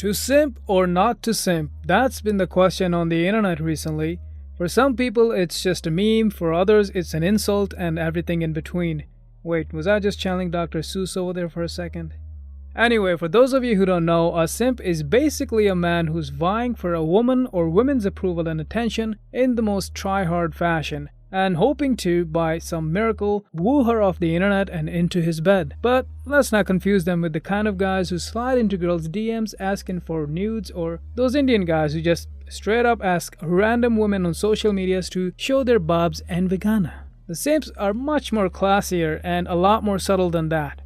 To simp or not to simp? That's been the question on the internet recently. For some people, it's just a meme, for others, it's an insult, and everything in between. Wait, was I just channeling Dr. Seuss over there for a second? Anyway, for those of you who don't know, a simp is basically a man who's vying for a woman or women's approval and attention in the most try-hard fashion, and hoping to, by some miracle, woo her off the internet and into his bed. But let's not confuse them with the kind of guys who slide into girls' DMs asking for nudes, or those Indian guys who just straight up ask random women on social medias to show their bobs and vagina. The simps are much more classier and a lot more subtle than that.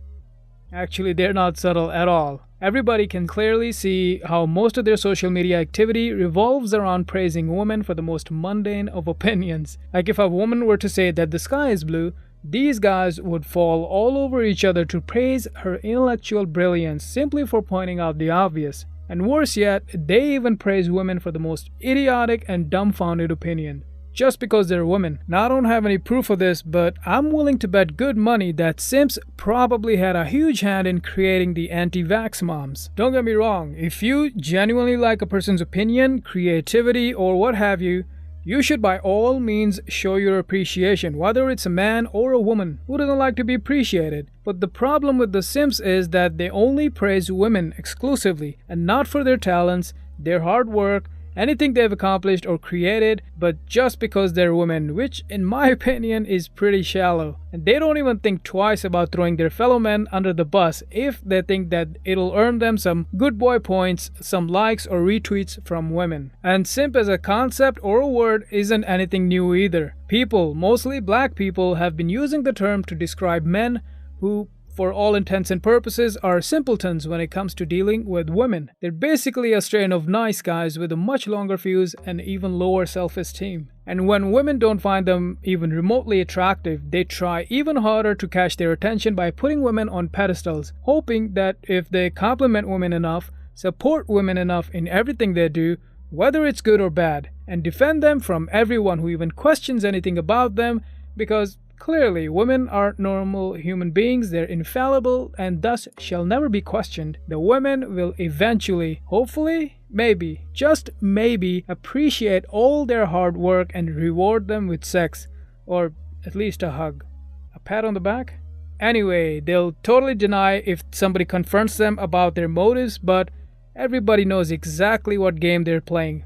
Actually, they're not subtle at all. Everybody can clearly see how most of their social media activity revolves around praising women for the most mundane of opinions. Like if a woman were to say that the sky is blue, these guys would fall all over each other to praise her intellectual brilliance simply for pointing out the obvious. And worse yet, they even praise women for the most idiotic and dumbfounded opinion, just because they're women. Now, I don't have any proof of this, but I'm willing to bet good money that simps probably had a huge hand in creating the anti-vax moms. Don't get me wrong, if you genuinely like a person's opinion, creativity, or what have you, you should by all means show your appreciation, whether it's a man or a woman who doesn't like to be appreciated. But the problem with the simps is that they only praise women exclusively, and not for their talents, their hard work, anything they've accomplished or created, but just because they're women, which in my opinion is pretty shallow. And they don't even think twice about throwing their fellow men under the bus if they think that it'll earn them some good boy points, some likes or retweets from women. And simp as a concept or a word isn't anything new either. People, mostly black people, have been using the term to describe men who, for all intents and purposes, are simpletons when it comes to dealing with women. They're basically a strain of nice guys with a much longer fuse and even lower self-esteem. And when women don't find them even remotely attractive, they try even harder to catch their attention by putting women on pedestals, hoping that if they compliment women enough, support women enough in everything they do, whether it's good or bad, and defend them from everyone who even questions anything about them, because clearly, women are normal human beings, they're infallible, and thus shall never be questioned. The women will eventually, hopefully, maybe, just maybe, appreciate all their hard work and reward them with sex, or at least a hug. A pat on the back? Anyway, they'll totally deny if somebody confronts them about their motives, but everybody knows exactly what game they're playing.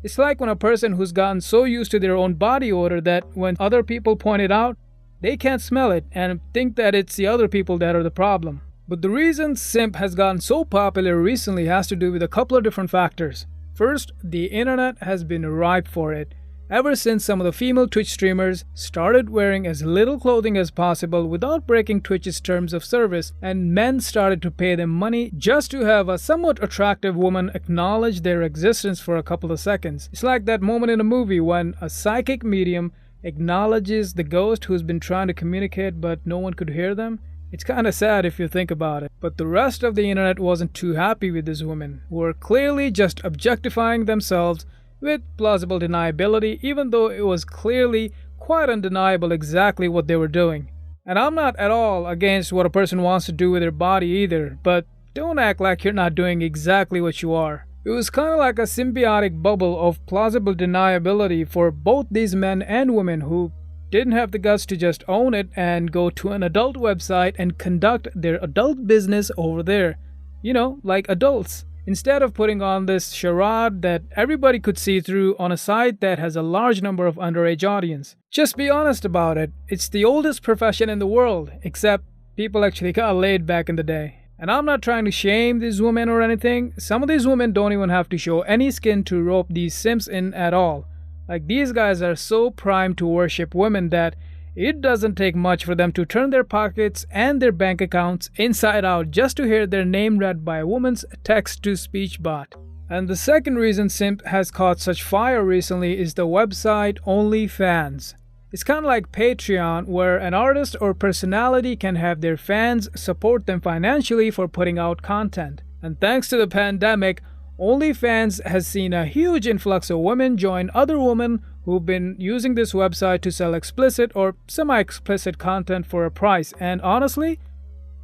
It's like when a person who's gotten so used to their own body odor that when other people point it out, they can't smell it and think that it's the other people that are the problem. But the reason simp has gotten so popular recently has to do with a couple of different factors. First, the internet has been ripe for it. Ever since some of the female Twitch streamers started wearing as little clothing as possible without breaking Twitch's terms of service, and men started to pay them money just to have a somewhat attractive woman acknowledge their existence for a couple of seconds. It's like that moment in a movie when a psychic medium acknowledges the ghost who's been trying to communicate but no one could hear them. It's kinda sad if you think about it. But the rest of the internet wasn't too happy with these women, who were clearly just objectifying themselves with plausible deniability, even though it was clearly quite undeniable exactly what they were doing. And I'm not at all against what a person wants to do with their body either, but don't act like you're not doing exactly what you are. It was kind of like a symbiotic bubble of plausible deniability for both these men and women who didn't have the guts to just own it and go to an adult website and conduct their adult business over there. You know, like adults. Instead of putting on this charade that everybody could see through on a site that has a large number of underage audience. Just be honest about it. It's the oldest profession in the world, except people actually got laid back in the day. And I'm not trying to shame these women or anything. Some of these women don't even have to show any skin to rope these simps in at all. Like, these guys are so primed to worship women that it doesn't take much for them to turn their pockets and their bank accounts inside out just to hear their name read by a woman's text-to-speech bot. And the second reason simp has caught such fire recently is the website OnlyFans. It's kind of like Patreon, where an artist or personality can have their fans support them financially for putting out content. And thanks to the pandemic, OnlyFans has seen a huge influx of women join other women who've been using this website to sell explicit or semi-explicit content for a price. And honestly,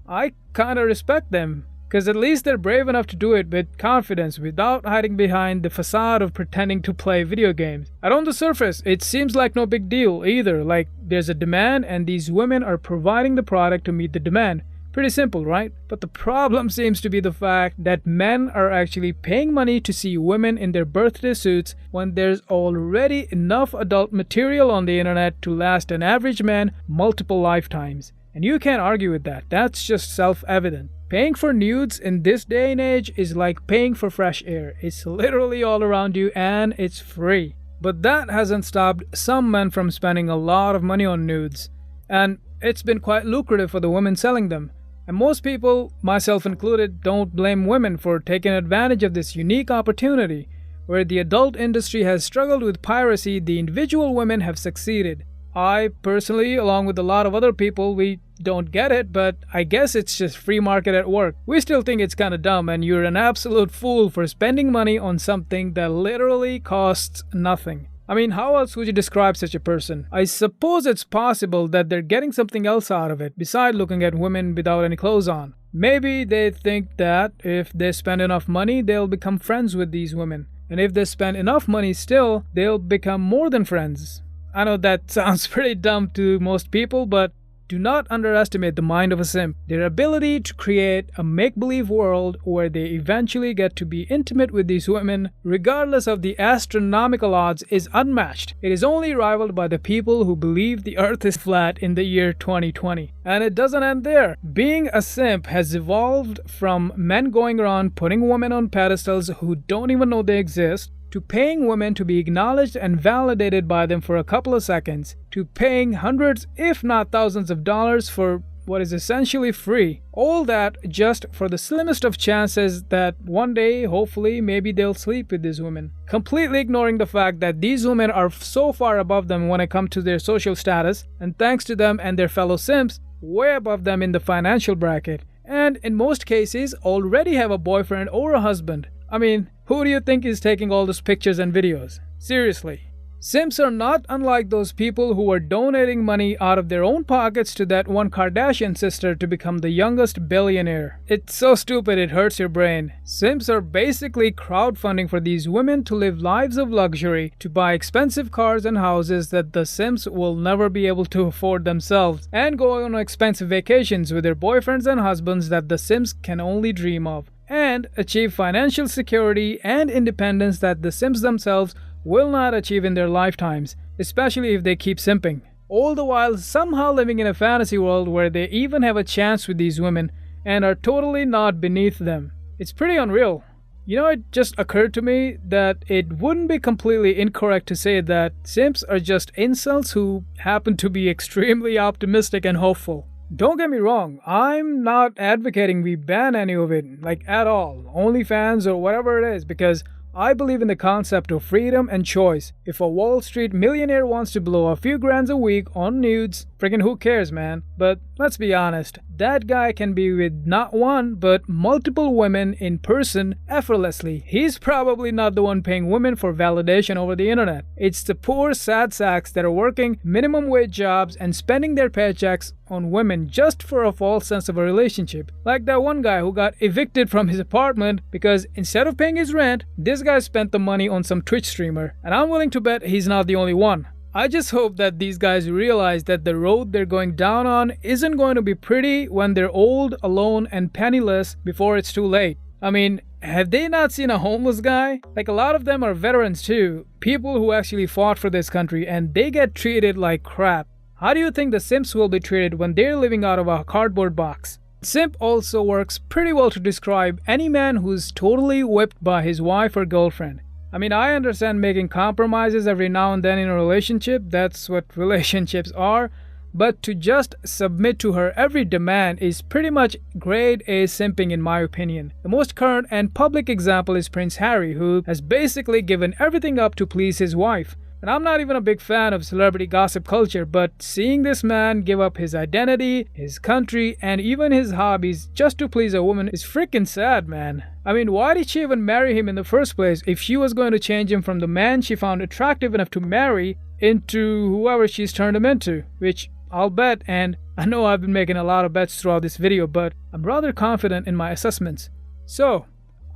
I kind of respect them, Because at least they're brave enough to do it with confidence without hiding behind the facade of pretending to play video games. And on the surface, it seems like no big deal either, like there's a demand and these women are providing the product to meet the demand. Pretty simple, right? But the problem seems to be the fact that men are actually paying money to see women in their birthday suits when there's already enough adult material on the internet to last an average man multiple lifetimes. And you can't argue with that. That's just self-evident. Paying for nudes in this day and age is like paying for fresh air. It's literally all around you and it's free. But that hasn't stopped some men from spending a lot of money on nudes. And it's been quite lucrative for the women selling them. And most people, myself included, don't blame women for taking advantage of this unique opportunity. Where the adult industry has struggled with piracy, the individual women have succeeded. I personally, along with a lot of other people, we don't get it, but I guess it's just free market at work. We still think it's kinda dumb and you're an absolute fool for spending money on something that literally costs nothing. I mean, how else would you describe such a person? I suppose it's possible that they're getting something else out of it, besides looking at women without any clothes on. Maybe they think that if they spend enough money, they'll become friends with these women. And if they spend enough money still, they'll become more than friends. I know that sounds pretty dumb to most people, but do not underestimate the mind of a simp. Their ability to create a make-believe world where they eventually get to be intimate with these women, regardless of the astronomical odds, is unmatched. It is only rivaled by the people who believe the earth is flat in the year 2020. And it doesn't end there. Being a simp has evolved from men going around putting women on pedestals who don't even know they exist, to paying women to be acknowledged and validated by them for a couple of seconds, to paying hundreds if not thousands of dollars for what is essentially free. All that just for the slimmest of chances that one day, hopefully, maybe they'll sleep with these women. Completely ignoring the fact that these women are so far above them when it comes to their social status, and thanks to them and their fellow simps, way above them in the financial bracket, and in most cases already have a boyfriend or a husband. I mean, who do you think is taking all those pictures and videos? Seriously. Simps are not unlike those people who are donating money out of their own pockets to that one Kardashian sister to become the youngest billionaire. It's so stupid it hurts your brain. Simps are basically crowdfunding for these women to live lives of luxury, to buy expensive cars and houses that the Simps will never be able to afford themselves, and go on expensive vacations with their boyfriends and husbands that the Simps can only dream of, and achieve financial security and independence that the Simps themselves will not achieve in their lifetimes, especially if they keep simping. All the while somehow living in a fantasy world where they even have a chance with these women and are totally not beneath them. It's pretty unreal. You know, it just occurred to me that it wouldn't be completely incorrect to say that simps are just incels who happen to be extremely optimistic and hopeful. Don't get me wrong, I'm not advocating we ban any of it, like at all, OnlyFans or whatever it is, because I believe in the concept of freedom and choice. If a Wall Street millionaire wants to blow a few grand a week on nudes, friggin' who cares, man? But let's be honest, that guy can be with not one, but multiple women in person effortlessly. He's probably not the one paying women for validation over the internet. It's the poor sad sacks that are working minimum wage jobs and spending their paychecks on women just for a false sense of a relationship. Like that one guy who got evicted from his apartment because instead of paying his rent, this guy spent the money on some Twitch streamer. And I'm willing to bet he's not the only one. I just hope that these guys realize that the road they're going down on isn't going to be pretty when they're old, alone, and penniless before it's too late. I mean, have they not seen a homeless guy? Like, a lot of them are veterans too, people who actually fought for this country, and they get treated like crap. How do you think the simps will be treated when they're living out of a cardboard box? Simp also works pretty well to describe any man who's totally whipped by his wife or girlfriend. I mean, I understand making compromises every now and then in a relationship, that's what relationships are, but to just submit to her every demand is pretty much grade A simping in my opinion. The most current and public example is Prince Harry, who has basically given everything up to please his wife. And I'm not even a big fan of celebrity gossip culture, but seeing this man give up his identity, his country, and even his hobbies just to please a woman is freaking sad, man. I mean, why did she even marry him in the first place if she was going to change him from the man she found attractive enough to marry into whoever she's turned him into? Which I'll bet, and I know I've been making a lot of bets throughout this video, but I'm rather confident in my assessments. So,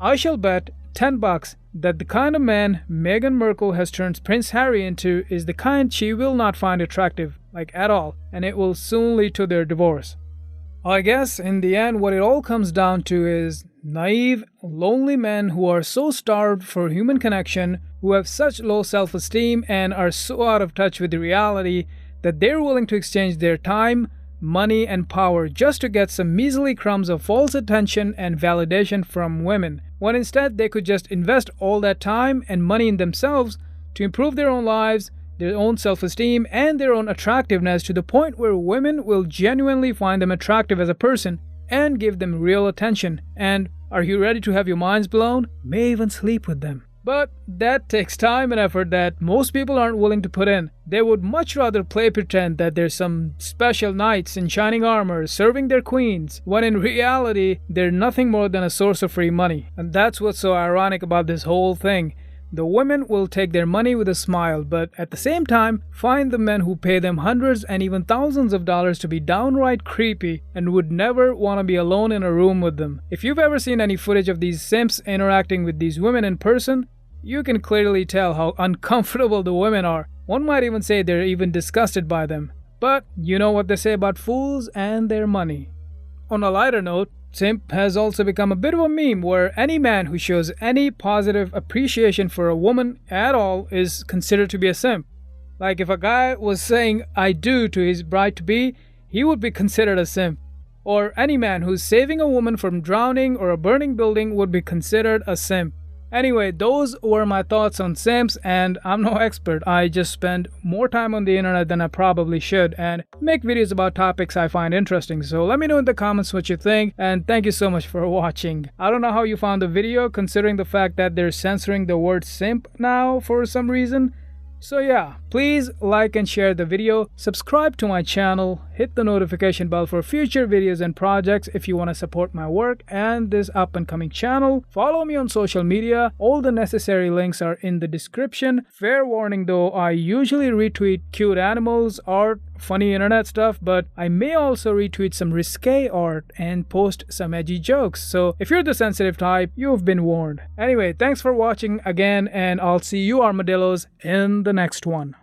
I shall bet $10 that the kind of man Meghan Markle has turned Prince Harry into is the kind she will not find attractive, like at all, and it will soon lead to their divorce. I guess in the end, what it all comes down to is naive, lonely men who are so starved for human connection, who have such low self esteem, and are so out of touch with the reality that they're willing to exchange their time, money, and power just to get some measly crumbs of false attention and validation from women, when instead they could just invest all that time and money in themselves to improve their own lives, their own self-esteem, and their own attractiveness to the point where women will genuinely find them attractive as a person and give them real attention. And are you ready to have your minds blown? May even sleep with them. But that takes time and effort that most people aren't willing to put in. They would much rather play pretend that there's some special knights in shining armor serving their queens, when in reality, they're nothing more than a source of free money. And that's what's so ironic about this whole thing. The women will take their money with a smile, but at the same time, find the men who pay them hundreds and even thousands of dollars to be downright creepy and would never want to be alone in a room with them. If you've ever seen any footage of these simps interacting with these women in person, you can clearly tell how uncomfortable the women are. One might even say they're even disgusted by them. But you know what they say about fools and their money. On a lighter note, simp has also become a bit of a meme where any man who shows any positive appreciation for a woman at all is considered to be a simp. Like if a guy was saying I do to his bride-to-be, he would be considered a simp. Or any man who's saving a woman from drowning or a burning building would be considered a simp. Anyway, those were my thoughts on simps, and I'm no expert. I just spend more time on the internet than I probably should and make videos about topics I find interesting. So let me know in the comments what you think, and thank you so much for watching. I don't know how you found the video, considering the fact that they're censoring the word simp now for some reason. So yeah, please like and share the video, subscribe to my channel, hit the notification bell for future videos and projects if you want to support my work and this up and coming channel. Follow me on social media, all the necessary links are in the description. Fair warning though, I usually retweet cute animals, art, funny internet stuff, but I may also retweet some risque art and post some edgy jokes. So if you're the sensitive type, you've been warned. Anyway, thanks for watching again, and I'll see you armadillos in the next one.